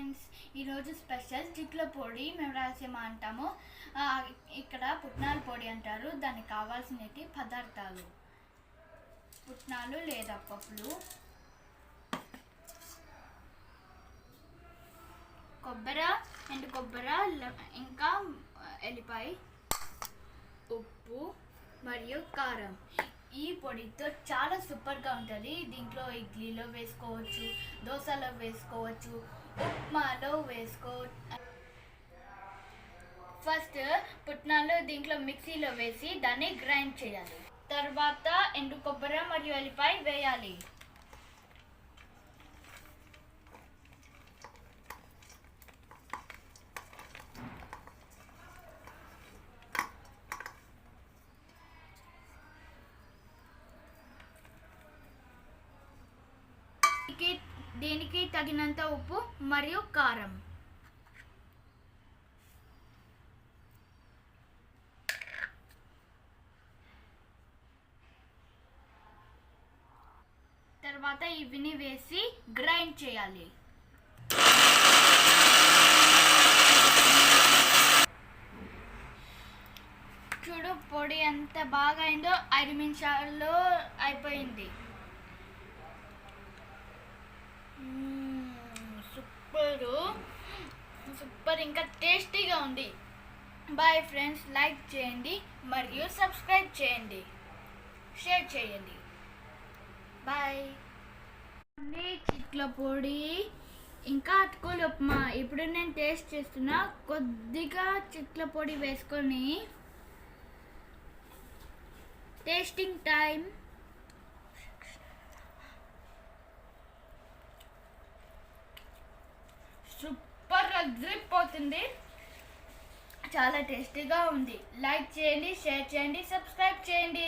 Friends, ఈరోజు special చిట్ల పొడి మేము రాసేమ అంటాము. ఇక్కడ పుట్నాల పొడి అంటారు. దానికి కావాల్సినవి పదార్థాలు: పుట్నాలు లేదా పప్పులు, కొబ్బరి, ఎండు కొబ్బరి, ఇంకా ఎల్లిపాయ, ఉప్పు మరియు కారం. ఈ పొడితో చాలా సూపర్గా ఉంటుంది. దీంట్లో ఇడ్లీలో వేసుకోవచ్చు, దోశలో వేసుకోవచ్చు, ఉప్మాలో వేసుకోవచ్చు. ఫస్ట్ పుట్నాలు దీంట్లో మిక్సీలో వేసి దాన్ని గ్రైండ్ చేయాలి. తర్వాత ఎండు కొబ్బరి మరియు ఎల్లిపాయ వేయాలి. దీనికి తగినంత ఉప్పు మరియు కారం. తర్వాత ఇవిని వేసి గ్రైండ్ చేయాలి. చూడు, పొడి ఎంత బాగా అయిందో. 5 నిమిషాల్లో అయిపోయింది. సూపర్, ఇంకా టేస్టీగా ఉంది. బాయ్ ఫ్రెండ్స్, లైక్ చేయండి మరియు సబ్స్క్రైబ్ చేయండి, షేర్ చేయండి. బాయ్. చిట్ల పొడి ఇంకా అటుకులు ఉప్మా. ఇప్పుడు నేను టేస్ట్ చేస్తున్నా. కొద్దిగా చిట్ల పొడి వేసుకొని టేస్టింగ్ టైం. సూపర్ అదిరిపోతుంది. చాలా టేస్టీగా ఉంది. లైక్ చేయండి, షేర్ చేయండి, సబ్స్క్రైబ్ చేయండి.